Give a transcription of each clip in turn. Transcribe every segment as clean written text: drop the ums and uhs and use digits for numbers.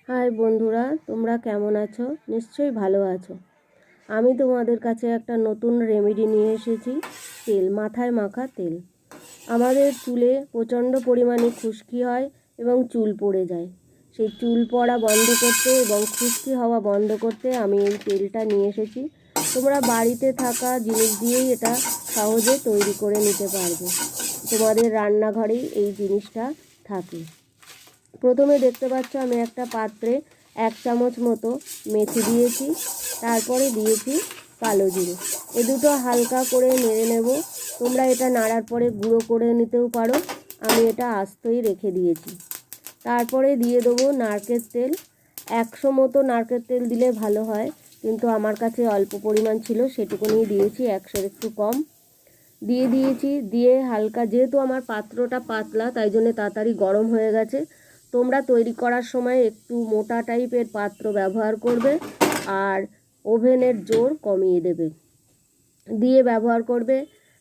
High বন্ধুরা, তোমরা কেমন আছো? নিশ্চয়ই ভালো আছো। আমি তোমাদের কাছে একটা নতুন রেমেডি নিয়ে এসেছি, তেল, মাথায় মাখা তেল। আমাদের চুলে প্রচণ্ড পরিমাণে খুশকি হয় এবং চুল পড়ে যায়। সেই চুল পড়া বন্ধ করতে এবং খুশকি হওয়া বন্ধ করতে আমি এই তেলটা নিয়ে এসেছি। তোমরা বাড়িতে থাকা জিনিস দিয়েই এটা সহজে তৈরি করে নিতে পারবে। তোমাদের রান্নাঘরেই এই জিনিসটা থাকে। প্রথমে দেখতে পাচ্ছ আমি একটা পাত্রে 1 চামচ মতো মেথি দিয়েছি, তারপরে দিয়েছি কালো জিরে। এ দুটো হালকা করে নেড়ে নেব। তোমরা এটা নাড়ার পরে গুঁড়ো করে নিতেও পারো, আমি এটা আস্তই রেখে দিয়েছি। তারপরে দিয়ে দেবো নারকেল তেল। 100 মতো নারকেল তেল দিলে ভালো হয়, কিন্তু আমার কাছে অল্প পরিমাণ ছিল, সেটুকুনি দিয়েছি, 100-এর একটু কম দিয়ে দিয়েছি। দিয়ে হালকা, যেহেতু আমার পাত্রটা পাতলা তাই জন্য তাড়াতাড়ি গরম হয়ে গেছে। তোমরা তৈরি করার সময় একটু মোটা টাইপের পাত্র ব্যবহার করবে আর ওভেনের জোর কমিয়ে দেবে, দিয়ে ব্যবহার করবে।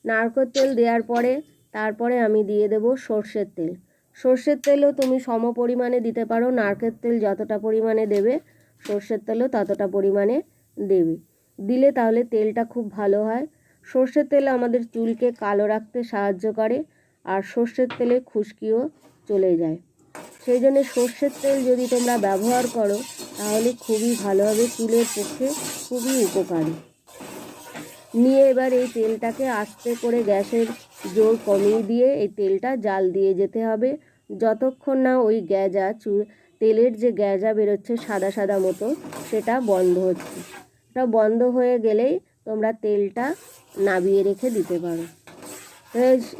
নারকেল তেল দেওয়ার পরে তারপরে আমি দিয়ে দেব সর্ষের তেল। সর্ষের তেলও তুমি সম পরিমাণে দিতে পারো, নারকেল তেল যতটা পরিমাণে দেবে সর্ষের তেলও ততটা পরিমাণে দেবে। দিলে তাহলে তেলটা খুব ভালো হয়। সর্ষের তেল আমাদের চুলকে কালো রাখতে সাহায্য করে, আর সর্ষের তেলে খুশকিও চলে যায়। সেই জন্য সর্ষের তেল যদি তোমরা ব্যবহার করো তাহলে খুবই ভালো হবে, চুলের পক্ষে খুবই উপকারী। নিয়ে এবার এই তেলটাকে আস্তে করে গ্যাসের জোর কমিয়ে দিয়ে এই তেলটা জাল দিয়ে যেতে হবে, যতক্ষণ না ওই তেলের যে গ্যাজা বেরোচ্ছে সাদা সাদা মতো, সেটা বন্ধ হচ্ছে। এটা বন্ধ হয়ে গেলেই তোমরা তেলটা নামিয়ে রেখে দিতে পারো।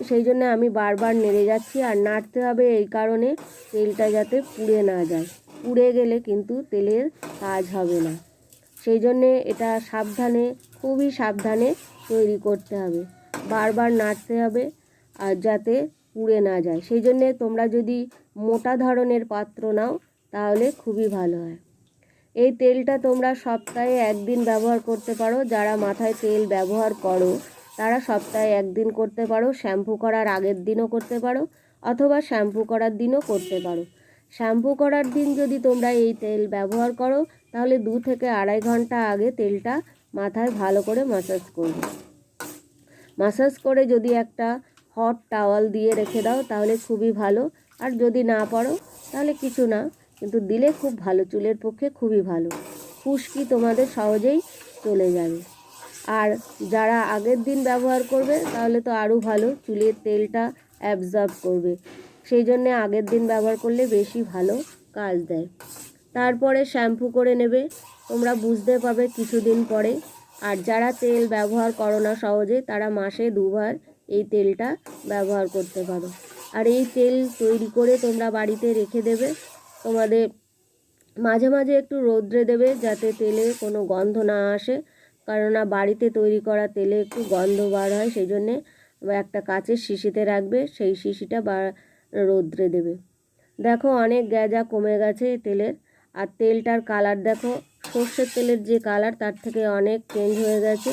সেই জন্য আমি বারবার নেড়ে যাচ্ছি, আর নাড়তে হবে এই কারণে তেলটা যাতে পুড়ে না যায়। পুড়ে গেলে কিন্তু তেলের কাজ হবে না। সেই জন্যে এটা সাবধানে, খুবই সাবধানে তৈরি করতে হবে, বারবার নাড়তে হবে আর যাতে পুড়ে না যায়। সেই জন্যে তোমরা যদি মোটা ধরনের পাত্র নাও তাহলে খুবই ভালো হয়। এই তেলটা তোমরা সপ্তাহে 1 দিন ব্যবহার করতে পারো। যারা মাথায় তেল ব্যবহার করো তারা সপ্তাহে 1 দিন করতে পারো, শ্যাম্পু করার আগের দিনও করতে পারো, অথবা শ্যাম্পু করার দিনও করতে পারো। শ্যাম্পু করার দিন যদি তোমরা এই তেল ব্যবহার করো তাহলে 2 থেকে 2.5 ঘন্টা আগে তেলটা মাথায় ভালো করে ম্যাসাজ করবে। ম্যাসাজ করে যদি একটা হট টাওয়াল দিয়ে রেখে দাও তাহলে খুবই ভালো। আর যদি না পারো তাহলে কিছু না, কিন্তু দিলে খুব ভালো, চুলের পক্ষে খুবই ভালো। খুশকি তোমাদের সহজেই চলে যাবে। আর যারা আগের দিন ব্যবহার করবে তাহলে তো আরও ভালো, চুলের তেলটা অ্যাবজর্ব করবে। সেই জন্যে আগের দিন ব্যবহার করলে বেশি ভালো কাজ দেয়। তারপরে শ্যাম্পু করে নেবে, তোমরা বুঝতে পারবে কিছুদিন পরে। আর যারা তেল ব্যবহার করো না সহজে, তারা মাসে 2 বার এই তেলটা ব্যবহার করতে পারো। আর এই তেল তৈরি করে তোমরা বাড়িতে রেখে দেবে। তোমাদের মাঝে মাঝে একটু রোদ্রে দেবে যাতে তেলে কোনো গন্ধ না আসে, কেননা বাড়িতে তৈরি করা তেলে একটু গন্ধ বার হয়। সেই জন্যে একটা কাচের শিশিতে রাখবে, সেই শিশিটা রোদ্রে দেবে। দেখো অনেক গ্যাজা কমে গেছে তেলের। আর তেলটার কালার দেখো, সর্ষের তেলের যে কালার তার থেকে অনেক চেঞ্জ হয়ে গেছে।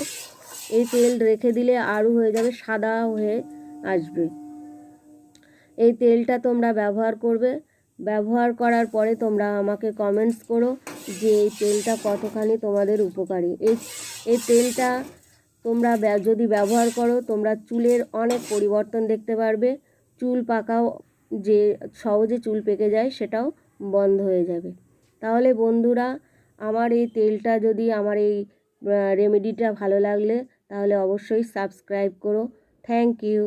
এই তেল রেখে দিলে আরও হয়ে যাবে, সাদা হয়ে আসবে। এই তেলটা তোমরা ব্যবহার করবে। ব্যবহার করার পরে তোমরা আমাকে কমেন্টস করো যে এই তেলটা কতখানি তোমাদের উপকারী। এই তেলটা তোমরা যদি ব্যবহার করো তোমরা চুলের অনেক পরিবর্তন দেখতে পারবে। চুল পাকাও, যে সহজে চুল পেকে যায়, সেটাও বন্ধ হয়ে যাবে। তাহলে বন্ধুরা, আমার এই তেলটা যদি, আমার এই রেমেডিটা ভালো লাগলে তাহলে অবশ্যই সাবস্ক্রাইব করো। Thank you.